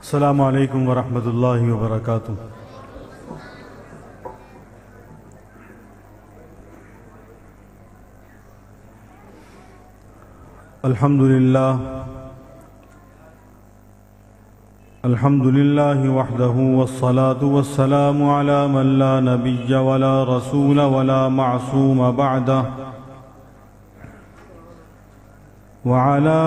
السلام علیکم ورحمۃ اللہ وبرکاتہ۔ الحمد للہ وحدہ والصلاة والسلام علی من لا نبی ولا رسول ولا معصوم بعدہ وعلى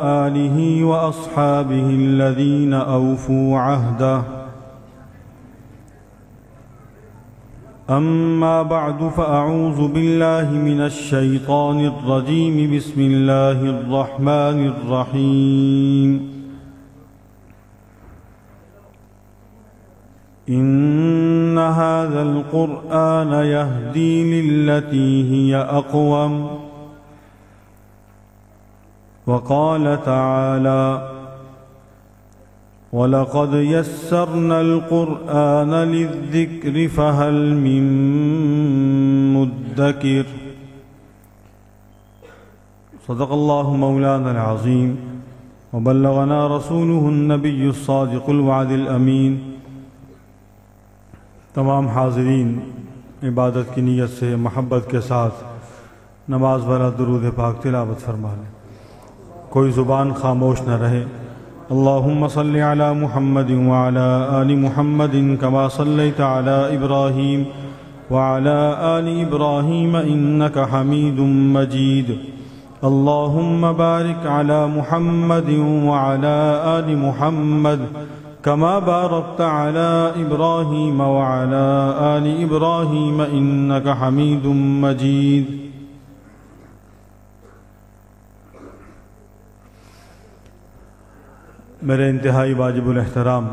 آلہ واصحابہ الذین اوفوا عہدہ اما بعد فاعوذ باللہ من الشیطان الرجیم بسم اللہ الرحمن الرحیم ان هذا القرآن يهدي للتي هي اقوم وقال تعالى وَلَقَدْ يَسَّرْنَا الْقُرْآنَ لِلذِّكْرِ فَهَلْ مِن مُدَّكِرٍ۔ صدق اللہ مولانا العظیم وبلغنا رسوله النبی الصادق الوعد الامین۔ تمام حاضرین عبادت کی نیت سے محبت کے ساتھ نماز والا درود پاک تلاوت فرما لیں، کوئی زبان خاموش نہ رہے۔ اللہم صل علی محمد وعلی آل محمد کما صلیت علی ابراہیم وعلی آل ابراہیم انک حمید مجید۔ اللہم بارک علی محمد وعلی آل محمد کما بارکت علی ابراہیم وعلی آل ابراہیم انک حمید مجید۔ میرے انتہائی واجب الاحترام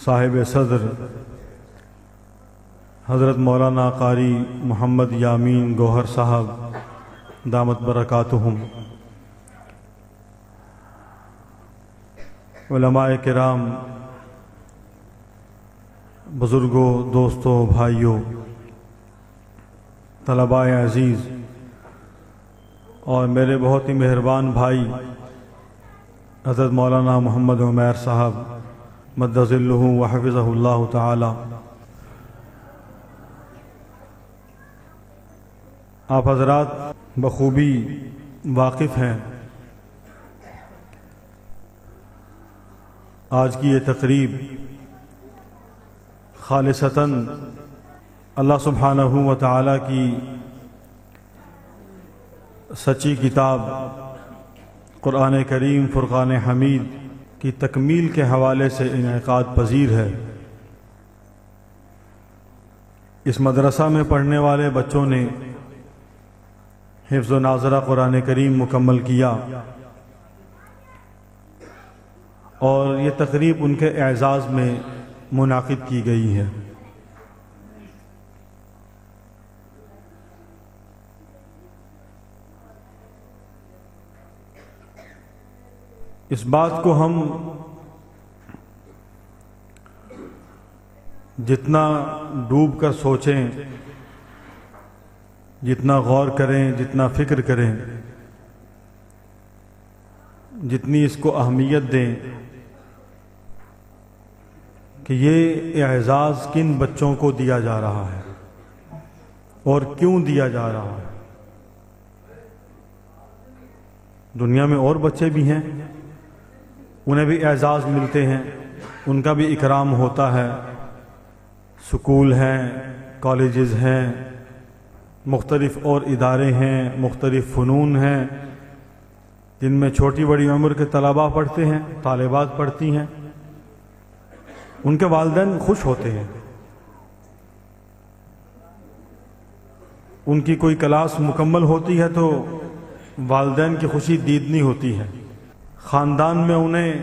صاحب صدر حضرت مولانا قاری محمد یامین گوہر صاحب دامت برکاتہم، علماء کرام، بزرگوں، دوستوں، بھائیوں، طلباء عزیز اور میرے بہت ہی مہربان بھائی حضرت مولانا محمد عمیر صاحب مد ظلہ وحفظہ اللہ تعالی، آپ حضرات بخوبی واقف ہیں آج کی یہ تقریب خالصتاً اللہ سبحانہ و تعالی کی سچی کتاب قرآن کریم فرقان حمید کی تکمیل کے حوالے سے انعقاد پذیر ہے۔ اس مدرسہ میں پڑھنے والے بچوں نے حفظ و ناظرہ قرآن کریم مکمل کیا اور یہ تقریب ان کے اعزاز میں منعقد کی گئی ہے۔ اس بات کو ہم جتنا ڈوب کر سوچیں، جتنا غور کریں، جتنا فکر کریں، جتنی اس کو اہمیت دیں کہ یہ اعزاز کن بچوں کو دیا جا رہا ہے اور کیوں دیا جا رہا ہے۔ دنیا میں اور بچے بھی ہیں، انہیں بھی اعزاز ملتے ہیں، ان کا بھی اکرام ہوتا ہے، سکول ہیں، کالجز ہیں، مختلف اور ادارے ہیں، مختلف فنون ہیں جن میں چھوٹی بڑی عمر کے طلباء پڑھتے ہیں، طالبات پڑھتی ہیں، ان کے والدین خوش ہوتے ہیں۔ ان کی کوئی کلاس مکمل ہوتی ہے تو والدین کی خوشی دیدنی ہوتی ہے، خاندان میں انہیں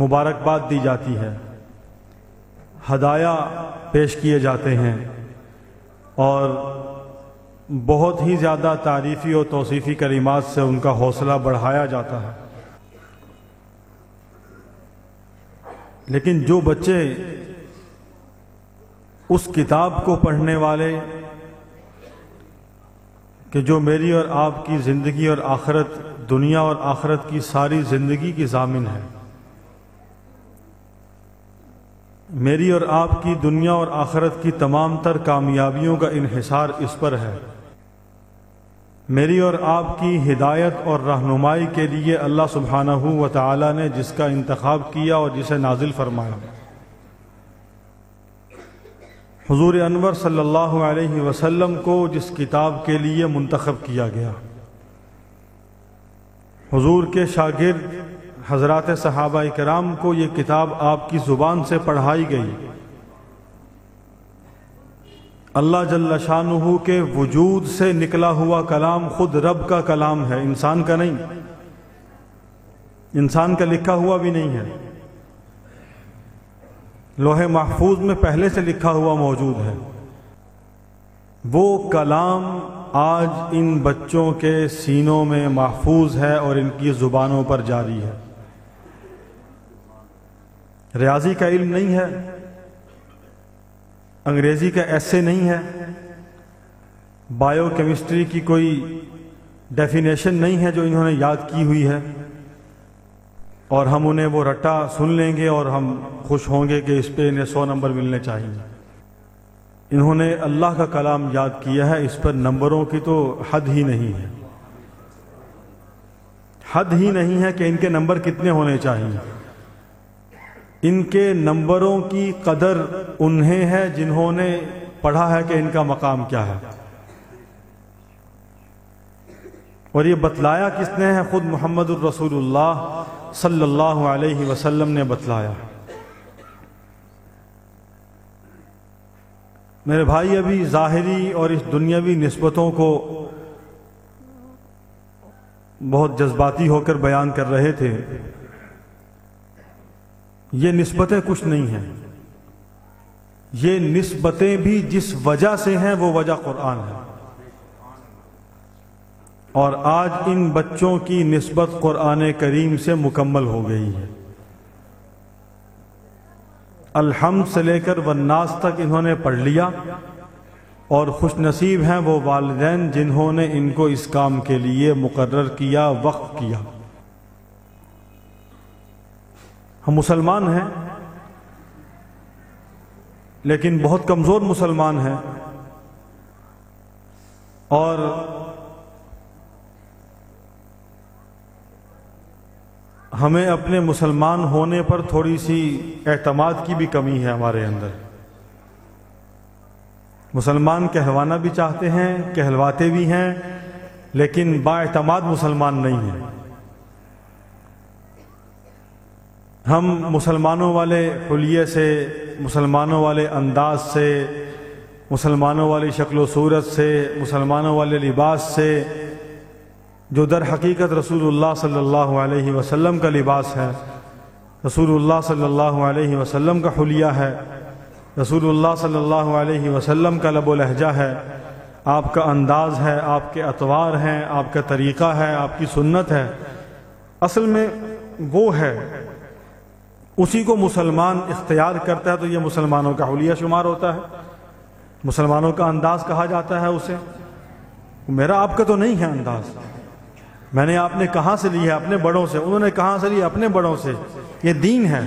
مبارکباد دی جاتی ہے، ہدایہ پیش کیے جاتے ہیں اور بہت ہی زیادہ تعریفی اور توصیفی کلمات سے ان کا حوصلہ بڑھایا جاتا ہے۔ لیکن جو بچے اس کتاب کو پڑھنے والے کہ جو میری اور آپ کی زندگی اور آخرت دنیا اور آخرت کی ساری زندگی کی ضامن ہے۔ میری اور آپ کی دنیا اور آخرت کی تمام تر کامیابیوں کا انحصار اس پر ہے۔ میری اور آپ کی ہدایت اور رہنمائی کے لیے اللہ سبحانہ و تعالی نے جس کا انتخاب کیا اور جسے نازل فرمایا، حضور انور صلی اللہ علیہ وسلم کو جس کتاب کے لیے منتخب کیا گیا، حضور کے شاگرد حضرات صحابہ کرام کو یہ کتاب آپ کی زبان سے پڑھائی گئی۔ اللہ جل شانہ کے وجود سے نکلا ہوا کلام خود رب کا کلام ہے، انسان کا نہیں، انسان کا لکھا ہوا بھی نہیں ہے، لوح محفوظ میں پہلے سے لکھا ہوا موجود ہے۔ وہ کلام آج ان بچوں کے سینوں میں محفوظ ہے اور ان کی زبانوں پر جاری ہے۔ ریاضی کا علم نہیں ہے، انگریزی کا ایسے نہیں ہے، بایو کیمسٹری کی کوئی ڈیفینیشن نہیں ہے جو انہوں نے یاد کی ہوئی ہے اور ہم انہیں وہ رٹا سن لیں گے اور ہم خوش ہوں گے کہ اس پہ انہیں 100 نمبر ملنے چاہیے۔ انہوں نے اللہ کا کلام یاد کیا ہے، اس پر نمبروں کی تو حد ہی نہیں ہے، حد ہی نہیں ہے کہ ان کے نمبر کتنے ہونے چاہیے۔ ان کے نمبروں کی قدر انہیں ہے جنہوں نے پڑھا ہے کہ ان کا مقام کیا ہے، اور یہ بتلایا کس نے ہے؟ خود محمد الرسول اللہ صلی اللہ علیہ وسلم نے بتلایا۔ میرے بھائی ابھی ظاہری اور اس دنیاوی نسبتوں کو بہت جذباتی ہو کر بیان کر رہے تھے۔ یہ نسبتیں کچھ نہیں ہیں، یہ نسبتیں بھی جس وجہ سے ہیں وہ وجہ قرآن ہے، اور آج ان بچوں کی نسبت قرآن کریم سے مکمل ہو گئی ہے۔ الحمد سے لے کر والناس تک انہوں نے پڑھ لیا، اور خوش نصیب ہیں وہ والدین جنہوں نے ان کو اس کام کے لیے مقرر کیا، وقف کیا۔ ہم مسلمان ہیں لیکن بہت کمزور مسلمان ہیں، اور ہمیں اپنے مسلمان ہونے پر تھوڑی سی اعتماد کی بھی کمی ہے ہمارے اندر۔ مسلمان کہلوانا بھی چاہتے ہیں، کہلواتے بھی ہیں، لیکن بااعتماد مسلمان نہیں ہیں۔ ہم مسلمانوں والے حلیے سے، مسلمانوں والے انداز سے، مسلمانوں والی شکل و صورت سے، مسلمانوں والے لباس سے، جو در حقیقت رسول اللہ صلی اللہ علیہ وسلم کا لباس ہے، رسول اللہ صلی اللہ علیہ وسلم کا حلیہ ہے، رسول اللہ صلی اللہ علیہ وسلم کا لب و لہجہ ہے، آپ کا انداز ہے، آپ کے اطوار ہیں، آپ کا طریقہ ہے، آپ کی سنت ہے، اصل میں وہ ہے، اسی کو مسلمان اختیار کرتا ہے تو یہ مسلمانوں کا حلیہ شمار ہوتا ہے، مسلمانوں کا انداز کہا جاتا ہے اسے۔ میرا آپ کا تو نہیں ہے انداز، میں نے آپ نے کہاں سے لی ہے؟ اپنے بڑوں سے، انہوں نے کہاں سے لی؟ اپنے بڑوں سے۔ یہ دین ہے،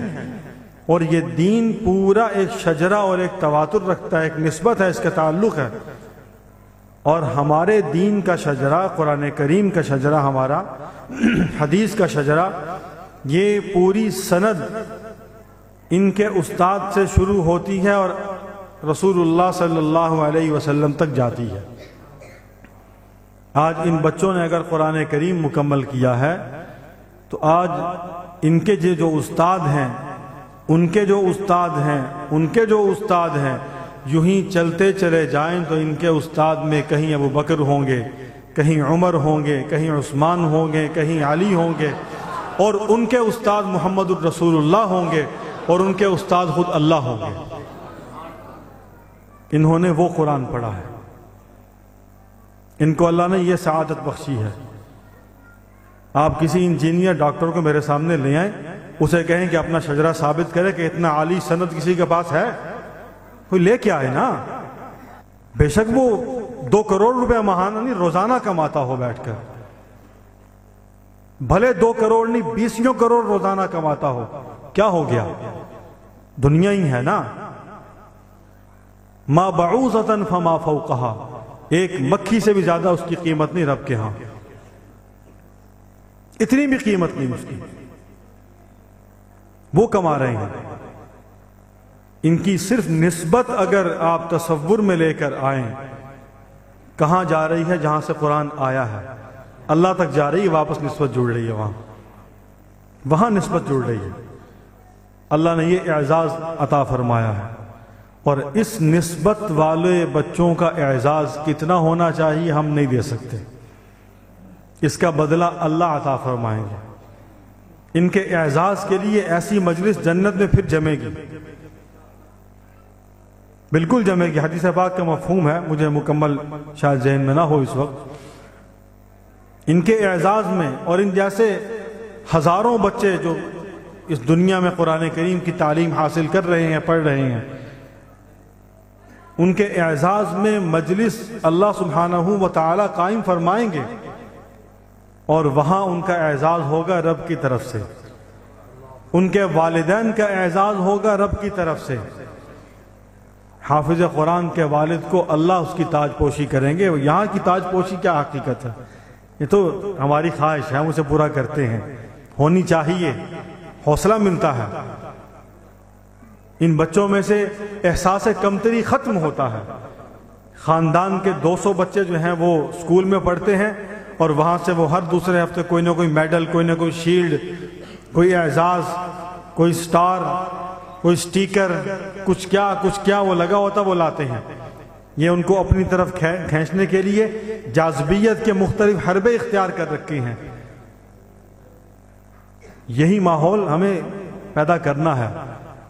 اور یہ دین پورا ایک شجرہ اور ایک تواتر رکھتا ہے، ایک نسبت ہے، اس کا تعلق ہے، اور ہمارے دین کا شجرہ، قرآن کریم کا شجرہ، ہمارا حدیث کا شجرہ، یہ پوری سند ان کے استاد سے شروع ہوتی ہے اور رسول اللہ صلی اللہ علیہ وسلم تک جاتی ہے۔ آج ان بچوں نے اگر قرآن کریم مکمل کیا ہے تو آج ان کے جو استاد ہیں، ان کے جو استاد ہیں، ان کے جو استاد ہیں، یوں ہی چلتے چلے جائیں تو ان کے استاد میں کہیں ابو بکر ہوں گے، کہیں عمر ہوں گے، کہیں عثمان ہوں گے، کہیں علی ہوں گے، اور ان کے استاد محمد الرسول اللہ ہوں گے، اور ان کے استاد خود اللہ ہوں گے۔ انہوں نے وہ قرآن پڑھا ہے، ان کو اللہ نے یہ سعادت بخشی ہے۔ آپ کسی انجینئر ڈاکٹر کو میرے سامنے لے آئیں، اسے کہیں کہ اپنا شجرہ ثابت کرے کہ اتنا عالی سند کسی کے پاس ہے، کوئی لے کے آئے نا۔ بے شک وہ 2 کروڑ روپے ماہانہ نہیں، روزانہ کماتا ہو بیٹھ کر، بھلے 2 کروڑ نہیں 20 کروڑ روزانہ کماتا ہو، کیا ہو گیا؟ دنیا ہی ہے نا. ما بعوضۃ فما فوقها، ایک مکھی سے بھی زیادہ اس کی قیمت نہیں رب کے ہاں، اتنی بھی قیمت نہیں اس کی. وہ کما رہے ہیں. ان کی صرف نسبت اگر آپ تصور میں لے کر آئیں، کہاں جا رہی ہے؟ جہاں سے قرآن آیا ہے اللہ تک جا رہی ہے، واپس نسبت جڑ رہی ہے، وہاں نسبت جڑ رہی ہے. اللہ نے یہ اعزاز عطا فرمایا ہے. اور اس نسبت والے بچوں کا اعزاز کتنا ہونا چاہیے ہم نہیں دے سکتے. اس کا بدلہ اللہ عطا فرمائیں گے. ان کے اعزاز کے لیے ایسی مجلس جنت میں پھر جمے گی، بالکل جمے گی. حدیث پاک کا مفہوم ہے، مجھے مکمل شاید ذہن میں نہ ہو اس وقت. ان کے اعزاز میں اور ان جیسے ہزاروں بچے جو اس دنیا میں قرآن کریم کی تعلیم حاصل کر رہے ہیں، پڑھ رہے ہیں، ان کے اعزاز میں مجلس اللہ سبحانہ و تعالی قائم فرمائیں گے، اور وہاں ان کا اعزاز ہوگا رب کی طرف سے. ان کے والدین کا اعزاز ہوگا رب کی طرف سے. حافظ قرآن کے والد کو اللہ اس کی تاج پوشی کریں گے. یہاں کی تاج پوشی کیا حقیقت ہے؟ یہ تو ہماری خواہش ہے، ہم اسے پورا کرتے ہیں، ہونی چاہیے، حوصلہ ملتا ہے. ان بچوں میں سے احساس کمتری ختم ہوتا ہے. خاندان کے 200 بچے جو ہیں وہ اسکول میں پڑھتے ہیں، اور وہاں سے وہ ہر دوسرے ہفتے کوئی نہ کوئی میڈل، کوئی نہ کوئی شیلڈ، کوئی اعزاز، کوئی سٹار، کوئی سٹیکر، کچھ کیا وہ لگا ہوتا وہ لاتے ہیں. یہ ان کو اپنی طرف کھینچنے کے لیے جاذبیت کے مختلف حربے اختیار کر رکھے ہیں. یہی ماحول ہمیں پیدا کرنا ہے،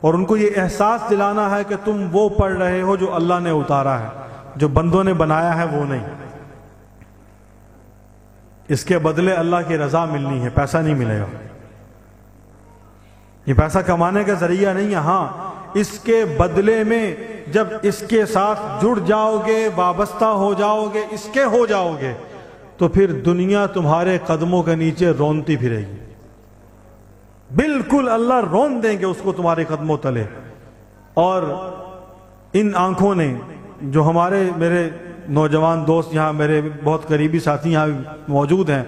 اور ان کو یہ احساس دلانا ہے کہ تم وہ پڑھ رہے ہو جو اللہ نے اتارا ہے، جو بندوں نے بنایا ہے وہ نہیں. اس کے بدلے اللہ کی رضا ملنی ہے، پیسہ نہیں ملے گا. یہ پیسہ کمانے کا ذریعہ نہیں ہے. ہاں، اس کے بدلے میں جب اس کے ساتھ جڑ جاؤ گے، وابستہ ہو جاؤ گے، اس کے ہو جاؤ گے، تو پھر دنیا تمہارے قدموں کے نیچے رونتی پھرے گی. بالکل اللہ رون دیں گے اس کو تمہارے قدموں تلے. اور ان آنکھوں نے جو میرے نوجوان دوست یہاں، میرے بہت قریبی ساتھی یہاں موجود ہیں،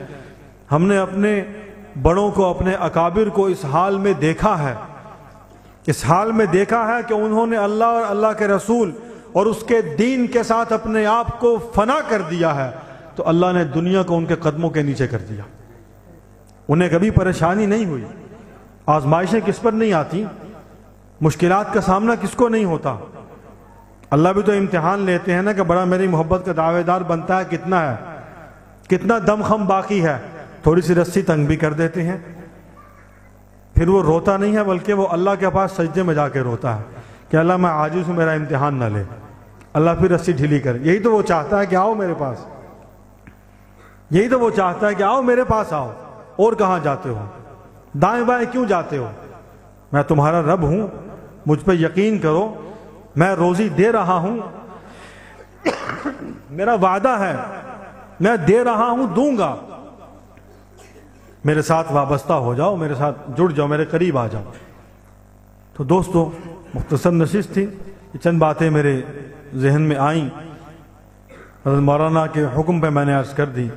ہم نے اپنے بڑوں کو، اپنے اکابر کو اس حال میں دیکھا ہے، اس حال میں دیکھا ہے کہ انہوں نے اللہ اور اللہ کے رسول اور اس کے دین کے ساتھ اپنے آپ کو فنا کر دیا ہے، تو اللہ نے دنیا کو ان کے قدموں کے نیچے کر دیا. انہیں کبھی پریشانی نہیں ہوئی، آزمائشیں کس پر نہیں آتی، مشکلات کا سامنا کس کو نہیں ہوتا. اللہ بھی تو امتحان لیتے ہیں نا کہ بڑا میری محبت کا دعوے دار بنتا ہے، کتنا دم خم باقی ہے، تھوڑی سی رسی تنگ بھی کر دیتے ہیں. پھر وہ روتا نہیں ہے، بلکہ وہ اللہ کے پاس سجدے میں جا کے روتا ہے کہ اللہ میں عاجز ہوں، میرا امتحان نہ لے. اللہ پھر رسی ڈھیلی کرے. یہی تو وہ چاہتا ہے کہ آؤ میرے پاس، یہی تو وہ چاہتا ہے کہ آؤ میرے پاس آؤ. اور کہاں جاتے ہو؟ دائیں بائیں کیوں جاتے ہو؟ میں تمہارا رب ہوں، مجھ پہ یقین کرو، میں روزی دے رہا ہوں، میرا وعدہ ہے، میں دے رہا ہوں، دوں گا. میرے ساتھ وابستہ ہو جاؤ، میرے ساتھ جڑ جاؤ، میرے قریب آ جاؤ. تو دوستو، مختصر نشست تھی، یہ چند باتیں میرے ذہن میں آئیں. حضرت مولانا کے حکم پہ میں نے عرض کر دی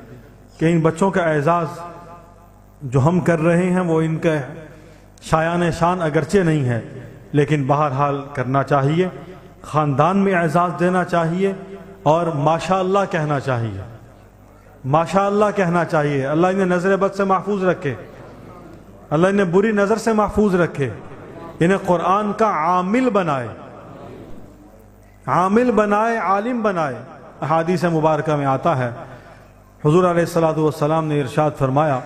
کہ ان بچوں کا اعزاز جو ہم کر رہے ہیں وہ ان کا شایان شان اگرچہ نہیں ہے، لیکن بہرحال کرنا چاہیے. خاندان میں اعزاز دینا چاہیے، اور ماشاءاللہ کہنا چاہیے، ماشاءاللہ کہنا چاہیے. اللہ انہیں نظر بد سے محفوظ رکھے، اللہ انہیں بری نظر سے محفوظ رکھے، انہیں قرآن کا عامل بنائے، عامل بنائے، عالم بنائے. احادیث مبارکہ میں آتا ہے، حضور علیہ السلام نے ارشاد فرمایا،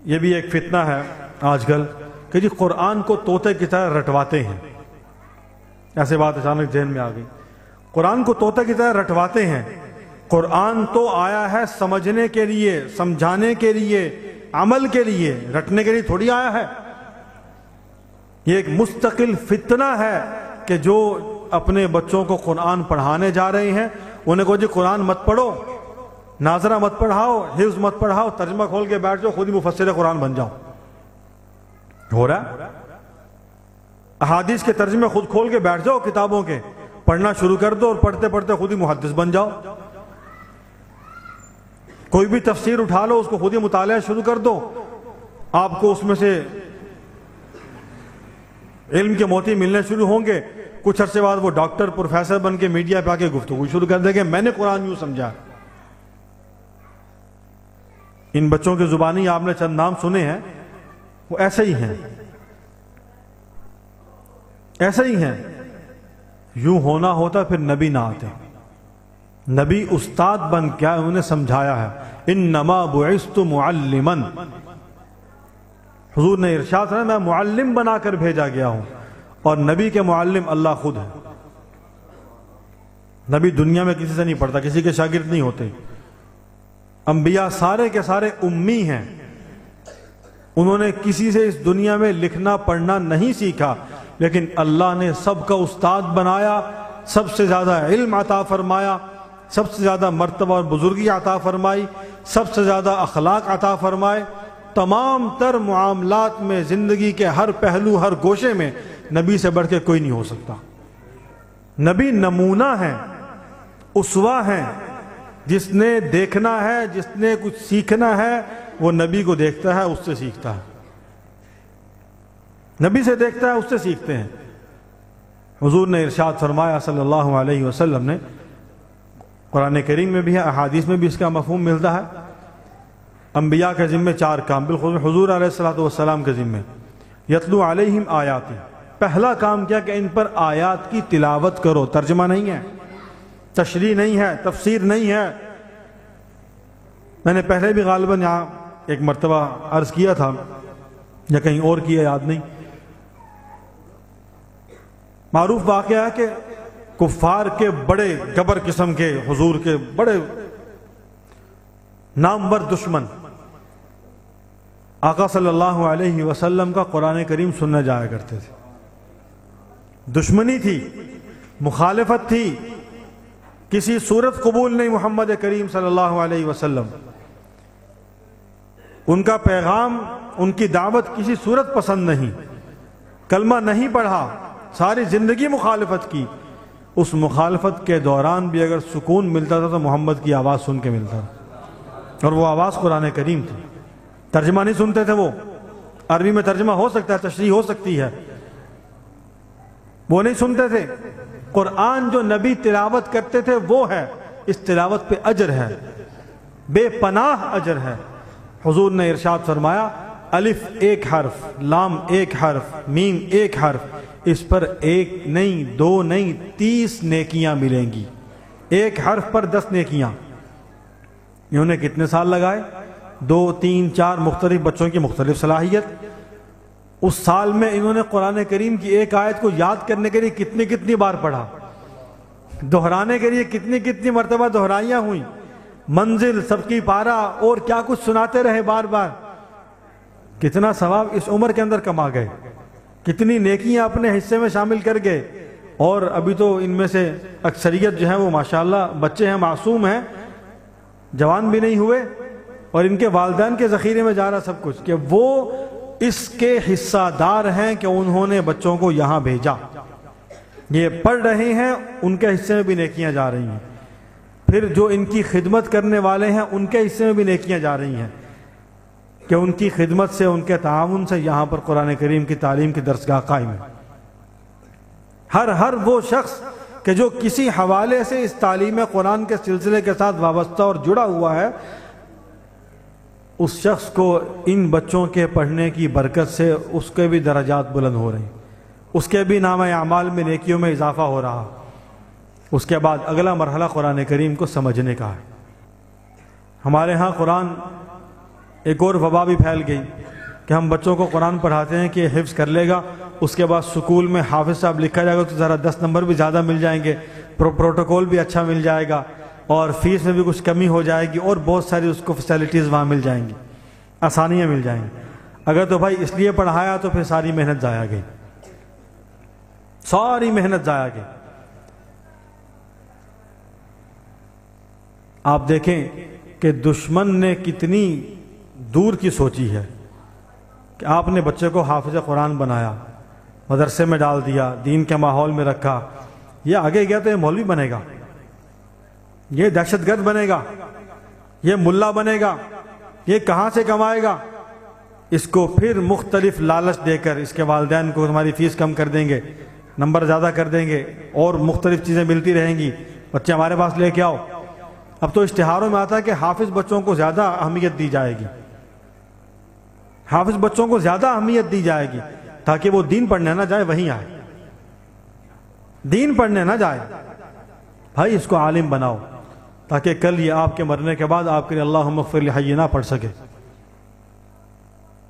یہ بھی ایک فتنہ ہے آج کل کہ جی قرآن کو طوطے کی طرح رٹواتے ہیں. ایسے بات اچانک ذہن میں آ گئی. قرآن کو طوطے کی طرح رٹواتے ہیں. قرآن تو آیا ہے سمجھنے کے لیے، سمجھانے کے لیے، عمل کے لیے، رٹنے کے لیے تھوڑی آیا ہے. یہ ایک مستقل فتنہ ہے کہ جو اپنے بچوں کو قرآن پڑھانے جا رہے ہیں انہیں کہو جی قرآن مت پڑھو، ناظرہ مت پڑھاؤ، حفظ مت پڑھاؤ، ترجمہ کھول کے بیٹھ جاؤ، خود ہی مفسر قرآن بن جاؤ. ہو رہا ہے. احادیث کے ترجمے خود کھول کے بیٹھ جاؤ کتابوں کے، پڑھنا شروع کر دو اور پڑھتے پڑھتے خود ہی محدث بن جاؤ. کوئی بھی تفسیر اٹھا لو، اس کو خود ہی مطالعہ شروع کر دو، آپ کو اس میں سے علم کے موتی ملنے شروع ہوں گے. کچھ عرصے بعد وہ ڈاکٹر پروفیسر بن کے میڈیا پہ آ کے گفتگو شروع کر دیں گے، میں نے قرآن یوں سمجھا. ان بچوں کے زبانی آپ نے چند نام سنے ہیں، وہ ایسے ہی ہیں، ایسے ہی ہیں. یوں ہونا ہوتا پھر نبی نہ آتے. نبی استاد بن کیا انہوں نے سمجھایا ہے. انما بعثت معلما، حضور نے ارشاد فرمایا میں معلم بنا کر بھیجا گیا ہوں، اور نبی کے معلم اللہ خود ہے. نبی دنیا میں کسی سے نہیں پڑھتا، کسی کے شاگرد نہیں ہوتے. انبیاء سارے کے سارے امی ہیں، انہوں نے کسی سے اس دنیا میں لکھنا پڑھنا نہیں سیکھا، لیکن اللہ نے سب کا استاد بنایا، سب سے زیادہ علم عطا فرمایا، سب سے زیادہ مرتبہ اور بزرگی عطا فرمائی، سب سے زیادہ اخلاق عطا فرمائے. تمام تر معاملات میں، زندگی کے ہر پہلو ہر گوشے میں نبی سے بڑھ کے کوئی نہیں ہو سکتا. نبی نمونہ ہیں، اسوہ ہیں. جس نے دیکھنا ہے، جس نے کچھ سیکھنا ہے، وہ نبی کو دیکھتا ہے، اس سے سیکھتا ہے. نبی سے دیکھتا ہے، اس سے سیکھتے ہیں. حضور نے ارشاد فرمایا صلی اللہ علیہ وسلم نے، قرآن کریم میں بھی ہے، احادیث میں بھی اس کا مفہوم ملتا ہے. انبیاء کے ذمے 4 کام، بالخصوص حضور علیہ الصلوۃ والسلام کے ذمے. یتلو علیہم آیاتی، پہلا کام کیا کہ ان پر آیات کی تلاوت کرو. ترجمہ نہیں ہے، تشریح نہیں ہے، تفسیر نہیں ہے. میں نے پہلے بھی غالباً یہاں ایک مرتبہ عرض کیا تھا یا کہیں اور کیا، یاد نہیں. معروف واقعہ ہے کہ کفار کے بڑے گبر قسم کے، حضور کے بڑے نامور دشمن آقا صلی اللہ علیہ وسلم کا قرآن کریم سننے جایا کرتے تھے. دشمنی تھی، مخالفت تھی، کسی صورت قبول نہیں محمد کریم صلی اللہ علیہ وسلم. ان کا پیغام، ان کی دعوت کسی صورت پسند نہیں. کلمہ نہیں پڑھا، ساری زندگی مخالفت کی. اس مخالفت کے دوران بھی اگر سکون ملتا تھا تو محمد کی آواز سن کے ملتا تھا، اور وہ آواز قرآن کریم تھی. ترجمہ نہیں سنتے تھے وہ. عربی میں ترجمہ ہو سکتا ہے، تشریح ہو سکتی ہے، وہ نہیں سنتے تھے. قرآن جو نبی تلاوت کرتے تھے وہ ہے. اس تلاوت پہ اجر ہے، بے پناہ اجر ہے. حضور نے ارشاد فرمایا الف 1 حرف، لام 1 حرف، میم 1 حرف، اس پر 1 نہیں 2 نہیں 30 نیکیاں ملیں گی. 1 حرف پر 10 نیکیاں. انہوں نے کتنے سال لگائے؟ 2 3 4 مختلف بچوں کی مختلف صلاحیت. اس سال میں انہوں نے قرآن کریم کی ایک آیت کو یاد کرنے کے لیے کتنی بار پڑھا، دہرانے کے لیے کتنی مرتبہ دہرائیاں ہوئیں. منزل، سب کی پارہ اور کیا کچھ سناتے رہے بار بار. کتنا ثواب اس عمر کے اندر کما گئے، کتنی نیکیاں اپنے حصے میں شامل کر گئے. اور ابھی تو ان میں سے اکثریت جو ہے وہ ماشاءاللہ بچے ہیں، معصوم ہیں، جوان بھی نہیں ہوئے، اور ان کے والدین کے ذخیرے میں جا رہا سب کچھ، کہ وہ اس کے حصہ دار ہیں کہ انہوں نے بچوں کو یہاں بھیجا. یہ پڑھ رہے ہیں، ان کے حصے میں بھی نیکیاں جا رہی ہیں. پھر جو ان کی خدمت کرنے والے ہیں ان کے حصے میں بھی نیکیاں جا رہی ہیں، کہ ان کی خدمت سے، ان کے تعاون سے یہاں پر قرآن کریم کی تعلیم کی درسگاہ قائم ہے. ہر وہ شخص کہ جو کسی حوالے سے اس تعلیم قرآن کے سلسلے کے ساتھ وابستہ اور جڑا ہوا ہے، اس شخص کو ان بچوں کے پڑھنے کی برکت سے اس کے بھی درجات بلند ہو رہے ہیں، اس کے بھی نامہ اعمال میں نیکیوں میں اضافہ ہو رہا. اس کے بعد اگلا مرحلہ قرآن کریم کو سمجھنے کا ہے. ہمارے ہاں قرآن ایک اور وبا بھی پھیل گئی کہ ہم بچوں کو قرآن پڑھاتے ہیں کہ حفظ کر لے گا، اس کے بعد سکول میں حافظ صاحب لکھا جائے گا تو ذرا 10 نمبر بھی زیادہ مل جائیں گے، پروٹوکول بھی اچھا مل جائے گا، اور فیس میں بھی کچھ کمی ہو جائے گی، اور بہت ساری اس کو فیسلٹیز وہاں مل جائیں گی، آسانیاں مل جائیں گی. اگر تو بھائی اس لیے پڑھایا تو پھر ساری محنت ضائع گئی، ساری محنت ضائع گئی. آپ دیکھیں کہ دشمن نے کتنی دور کی سوچی ہے کہ آپ نے بچے کو حافظ قرآن بنایا، مدرسے میں ڈال دیا، دین کے ماحول میں رکھا، یہ آگے گیا تو یہ مولوی بنے گا، یہ دہشت گرد بنے گا، یہ ملا بنے گا، یہ کہاں سے کمائے گا؟ اس کو پھر مختلف لالچ دے کر اس کے والدین کو تمہاری فیس کم کر دیں گے، نمبر زیادہ کر دیں گے، اور مختلف چیزیں ملتی رہیں گی، بچے ہمارے پاس لے کے آؤ۔ اب تو اشتہاروں میں آتا ہے کہ حافظ بچوں کو زیادہ اہمیت دی جائے گی، حافظ بچوں کو زیادہ اہمیت دی جائے گی تاکہ وہ دین پڑھنے نہ جائے، وہیں آئے، دین پڑھنے نہ جائے۔ بھائی اس کو عالم بناؤ تاکہ کل یہ آپ کے مرنے کے بعد آپ کے لیے اللہم اغفر لحینا پڑھ سکے،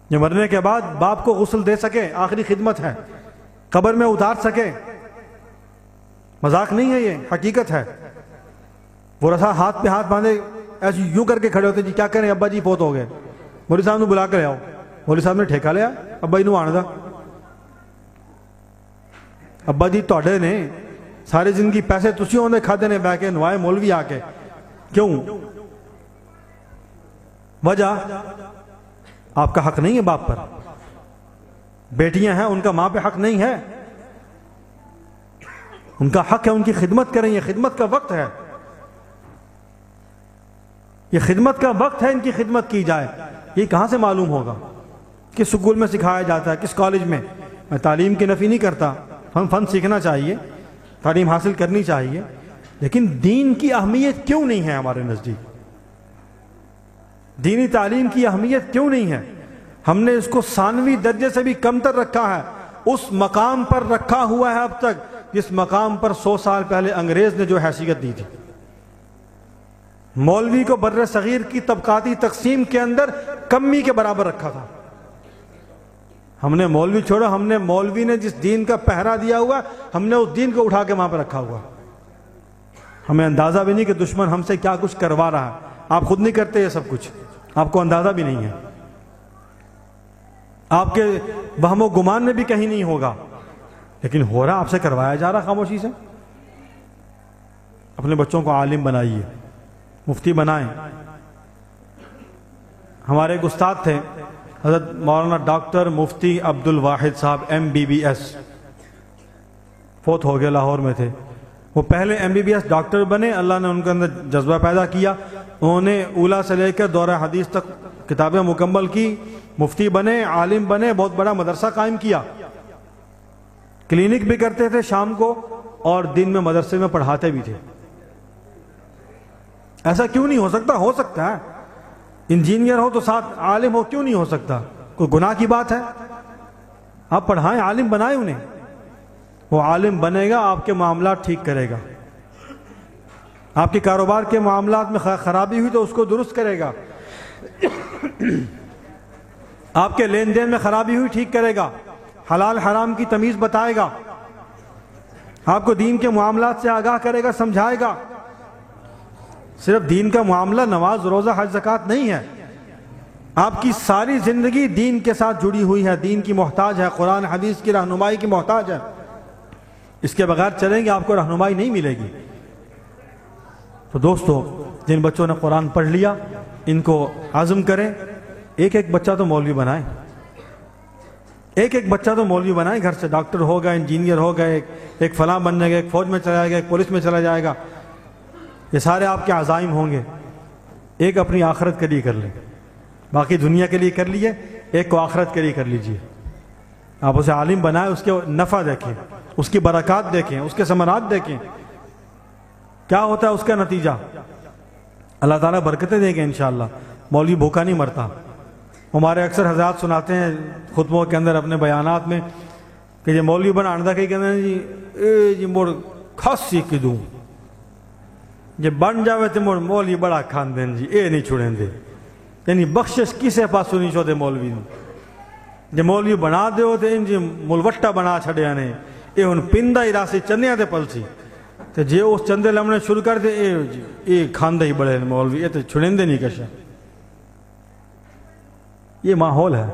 یہ مرنے کے بعد باپ کو غسل دے سکے، آخری خدمت ہے، قبر میں اتار سکے، مذاق نہیں ہے، یہ حقیقت ہے۔ وہ رسا ہاتھ پہ ہاتھ باندھے ایسے یوں کر کے کھڑے ہوتے، جی کیا کریں ابا جی فوت ہو گئے، مولوی صاحب نے بلا کر آؤ، مولوی صاحب نے ٹھیکہ لیا ابا جی نو آن دا، ابا جی تواڈے نے ساری زندگی پیسے تسی ہوندے کھادے نے بہ کے، نوائے مولوی آ کے، کیوں؟ وجہ آپ کا حق نہیں ہے باپ پر، بیٹیاں ہیں ان کا ماں پہ حق نہیں ہے، ان کا حق ہے ان کی خدمت کریں، یہ خدمت کا وقت ہے، یہ خدمت کا وقت ہے، ان کی خدمت کی جائے۔ یہ کہاں سے معلوم ہوگا؟ کس سکول میں سکھایا جاتا ہے، کس کالج میں؟ میں تعلیم کی نفی نہیں کرتا، فن سیکھنا چاہیے، تعلیم حاصل کرنی چاہیے، لیکن دین کی اہمیت کیوں نہیں ہے ہمارے نزدیک؟ دینی تعلیم کی اہمیت کیوں نہیں ہے؟ ہم نے اس کو ثانوی درجے سے بھی کمتر رکھا ہے، اس مقام پر رکھا ہوا ہے اب تک جس مقام پر 100 سال پہلے انگریز نے جو حیثیت دی تھی۔ مولوی کو بر صغیر کی طبقاتی تقسیم کے اندر کمی کے برابر رکھا تھا۔ ہم نے مولوی چھوڑا، ہم نے مولوی نے جس دین کا پہرا دیا ہوا، ہم نے اس دین کو اٹھا کے وہاں پہ رکھا ہوا۔ ہمیں اندازہ بھی نہیں کہ دشمن ہم سے کیا کچھ کروا رہا ہے، آپ خود نہیں کرتے یہ سب کچھ، آپ کو اندازہ بھی نہیں ہے، آپ کے وہم و گمان میں بھی کہیں نہیں ہوگا، لیکن ہو رہا، آپ سے کروایا جا رہا خاموشی سے۔ اپنے بچوں کو عالم بنائیے، مفتی بنائیں۔ ہمارے ایک استاد تھے حضرت مولانا ڈاکٹر مفتی عبد الواحد صاحب MBBS، فوت ہو گئے، لاہور میں تھے۔ وہ پہلے MBBS ڈاکٹر بنے، اللہ نے ان کے اندر جذبہ پیدا کیا، انہوں نے اولا سے لے کر دورہ حدیث تک کتابیں مکمل کی، مفتی بنے، عالم بنے، بہت بڑا مدرسہ قائم کیا، کلینک بھی کرتے تھے شام کو، اور دن میں مدرسے میں پڑھاتے بھی تھے۔ ایسا کیوں نہیں ہو سکتا؟ ہو سکتا ہے، انجینئر ہو تو ساتھ عالم ہو، کیوں نہیں ہو سکتا؟ کوئی گناہ کی بات ہے؟ آپ پڑھائیں، عالم بنائیں انہیں، وہ عالم بنے گا، آپ کے معاملات ٹھیک کرے گا، آپ کے کاروبار کے معاملات میں خرابی ہوئی تو اس کو درست کرے گا، آپ کے لین دین میں خرابی ہوئی ٹھیک کرے گا، حلال حرام کی تمیز بتائے گا، آپ کو دین کے معاملات سے آگاہ کرے گا، سمجھائے گا۔ صرف دین کا معاملہ نماز روزہ حج زکوٰۃ نہیں ہے، آپ کی ساری زندگی دین کے ساتھ جڑی ہوئی ہے، دین کی محتاج ہے، قرآن حدیث کی رہنمائی کی محتاج ہے، اس کے بغیر چلیں گے آپ کو رہنمائی نہیں ملے گی۔ تو دوستو، جن بچوں نے قرآن پڑھ لیا ان کو عزم کریں، ایک ایک بچہ تو مولوی بنائیں، ایک ایک بچہ تو مولوی بنائیں، گھر سے ڈاکٹر ہوگا، انجینئر ہوگا، ایک فلاں بننے گا، ایک فوج میں چلا جائے گا، ایک پولیس میں چلا جائے گا، یہ سارے آپ کے عزائم ہوں گے۔ ایک اپنی آخرت کے لیے کر لیں، باقی دنیا کے لیے کر لیے، ایک کو آخرت کے لیے کر لیجئے۔ آپ اسے عالم بنائیں، اس کے نفع دیکھیں، اس کی برکات دیکھیں، اس کے ثمرات دیکھیں، کیا ہوتا ہے اس کا نتیجہ۔ اللہ تعالیٰ برکتیں دیں گے انشاءاللہ۔ مولوی بھوکا نہیں مرتا۔ ہمارے اکثر حضرات سناتے ہیں خطبوں کے اندر اپنے بیانات میں کہ یہ مولوی بنا آندا کہیں کہتے ہیں جی اے جی مڑ خاصی کی دوں، جی بن جاوے تو مڑ مولوی بڑا کھان دیں جی، اے نہیں چھڑیں دے، یعنی بخشش کسے پاسوں نہیں چھوڑے مولوی نے، جی مولوی بنا دے ہو تو ان جی ملوٹا بنا چھڑیا نے، اے ہن پندہ ہی راسی چندیاں دے پلسی، تو جے اس چندے لمنے شروع کر دے اے کھاندہ ہی بڑے مولوی، اے تو چھڑیں دے نہیں کشا۔ یہ ماحول ہے،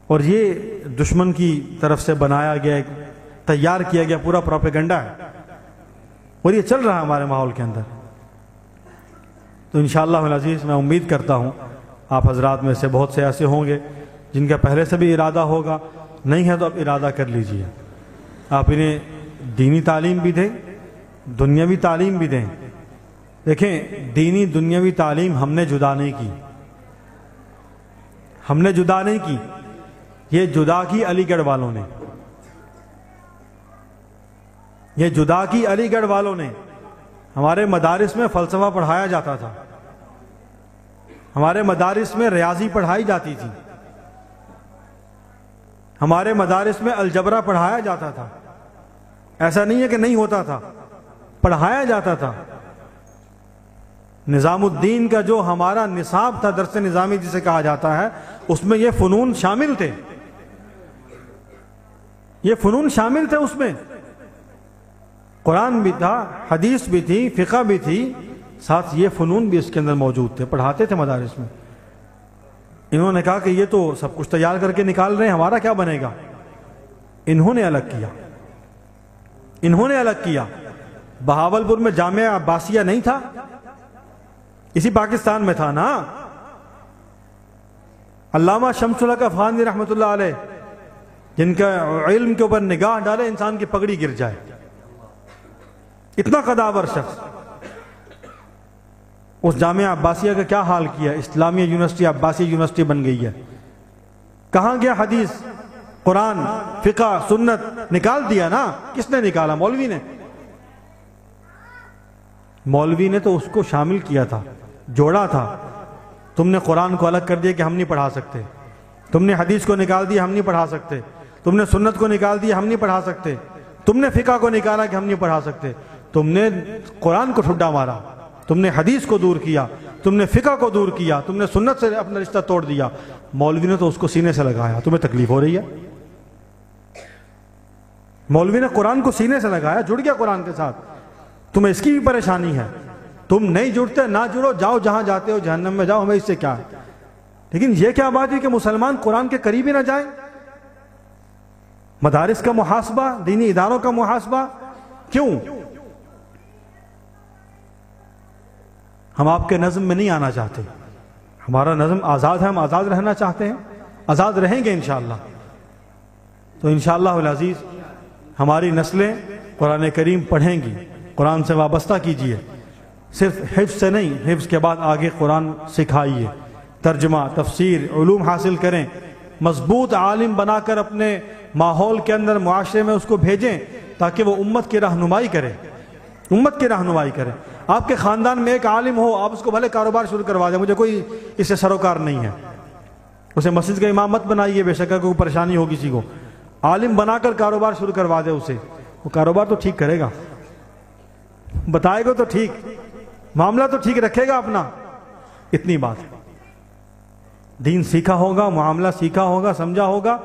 اور یہ دشمن کی طرف سے بنایا گیا، تیار کیا گیا پورا پروپیگنڈا ہے، اور یہ چل رہا ہے ہمارے ماحول کے اندر۔ تو انشاءاللہ العزیز میں امید کرتا ہوں آپ حضرات میں سے بہت سے ایسے ہوں گے جن کا پہلے سے بھی ارادہ ہوگا، نہیں ہے تو اب ارادہ کر لیجئے، آپ انہیں دینی تعلیم بھی دیں، دنیاوی تعلیم بھی دیں۔ دیکھیں، دینی دنیاوی تعلیم ہم نے جدا نہیں کی، ہم نے جدا نہیں کی، یہ جدا کی علی گڑھ والوں نے، یہ جدا کی علی گڑھ والوں نے۔ ہمارے مدارس میں فلسفہ پڑھایا جاتا تھا، ہمارے مدارس میں ریاضی پڑھائی جاتی تھی، ہمارے مدارس میں الجبرا پڑھایا جاتا تھا، ایسا نہیں ہے کہ نہیں ہوتا تھا، پڑھایا جاتا تھا۔ نظام الدین کا جو ہمارا نصاب تھا، درس نظامی جسے کہا جاتا ہے، اس میں یہ فنون شامل تھے، یہ فنون شامل تھے، اس میں قرآن بھی تھا، حدیث بھی تھی، فقہ بھی تھی، ساتھ یہ فنون بھی اس کے اندر موجود تھے، پڑھاتے تھے مدارس میں۔ انہوں نے کہا کہ یہ تو سب کچھ تیار کر کے نکال رہے ہیں، ہمارا کیا بنے گا؟ انہوں نے الگ کیا، انہوں نے الگ کیا۔ بہاولپور میں جامعہ عباسیہ نہیں تھا، اسی پاکستان میں تھا نا۔ علامہ شمس الحق افغانی رحمۃ اللہ علیہ، جن کا علم کے اوپر نگاہ ڈالے انسان کی پگڑی گر جائے، اتنا قداور شخص، اس جامعہ عباسیہ کا کیا حال کیا؟ اسلامیہ یونیورسٹی عباسی یونیورسٹی بن گئی ہے۔ کہاں گیا حدیث، قرآن، فقہ، سنت؟ نکال دیا نا۔ کس نے نکالا؟ مولوی نے۔ مولوی نے تو اس کو شامل کیا تھا، جوڑا تھا۔ تم نے قرآن کو الگ کر دیا کہ ہم نہیں پڑھا سکتے، تم نے حدیث کو نکال دیا ہم نہیں پڑھا سکتے، تم نے سنت کو نکال دیا ہم نہیں پڑھا سکتے، تم نے فقہ کو نکالا کہ ہم نہیں پڑھا سکتے، تم نے قرآن کو ٹھڈا مارا، تم نے حدیث کو دور کیا، تم نے فقہ کو دور کیا، تم نے سنت سے اپنا رشتہ توڑ دیا۔ مولوی نے تو اس کو سینے سے لگایا۔ تمہیں تکلیف ہو رہی ہے؟ مولوی نے قرآن کو سینے سے لگایا، جڑ گیا قرآن کے ساتھ۔ تمہیں اس کی بھی پریشانی ہے، تم نہیں جڑتے، نہ جڑو، جاؤ جہاں جاتے ہو، جہنم میں جاؤ، ہمیں اس سے کیا ہے۔ لیکن یہ کیا بات ہے کہ مسلمان قرآن کے قریب ہی نہ جائیں؟ مدارس کا محاسبہ، دینی اداروں کا محاسبہ کیوں؟ ہم آپ کے نظم میں نہیں آنا چاہتے، ہمارا نظم آزاد ہے، ہم آزاد رہنا چاہتے ہیں، آزاد رہیں گے انشاءاللہ۔ تو انشاءاللہ العزیز ہماری نسلیں قرآن کریم پڑھیں گی، قرآن سے وابستہ کیجئے، صرف حفظ سے نہیں، حفظ کے بعد آگے قرآن سکھائیے، ترجمہ، تفسیر، علوم حاصل کریں، مضبوط عالم بنا کر اپنے ماحول کے اندر، معاشرے میں اس کو بھیجیں تاکہ وہ امت کی رہنمائی کرے، امت کی رہنمائی کرے۔ آپ کے خاندان میں ایک عالم ہو، آپ اس کو بھلے کاروبار شروع کروا دیں، مجھے کوئی اس سے سروکار نہیں ہے، اسے مسجد کا امام مت بنائیے، بے شک کوئی پریشانی ہو کسی کو، عالم بنا کر کاروبار شروع کروا دے اسے، وہ کاروبار تو ٹھیک کرے گا، بتائے گا تو ٹھیک، معاملہ تو ٹھیک رکھے گا اپنا۔ اتنی بات ہے، دین سیکھا ہوگا، معاملہ سیکھا ہوگا، سمجھا ہوگا،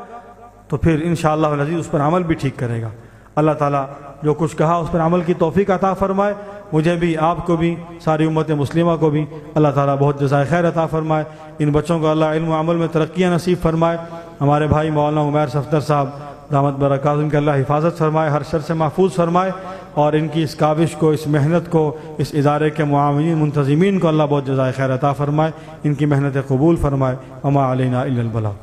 تو پھر انشاءاللہ العزیز اس پر عمل بھی ٹھیک کرے گا۔ اللہ تعالیٰ جو کچھ کہا اس پر عمل کی توفیق عطا فرمائے، مجھے بھی، آپ کو بھی، ساری امت مسلمہ کو بھی اللہ تعالیٰ بہت جزائے خیر عطا فرمائے۔ ان بچوں کو اللہ علم و عمل میں ترقیاں نصیب فرمائے۔ ہمارے بھائی مولانا عمیر صفدر صاحب دامت برکاتہم کی اللہ حفاظت فرمائے، ہر شر سے محفوظ فرمائے، اور ان کی اس کاوش کو، اس محنت کو، اس ادارے کے معاونین، منتظمین کو اللہ بہت جزائے خیر عطا فرمائے، ان کی محنت قبول فرمائے۔ وما علینا الا البلاغ۔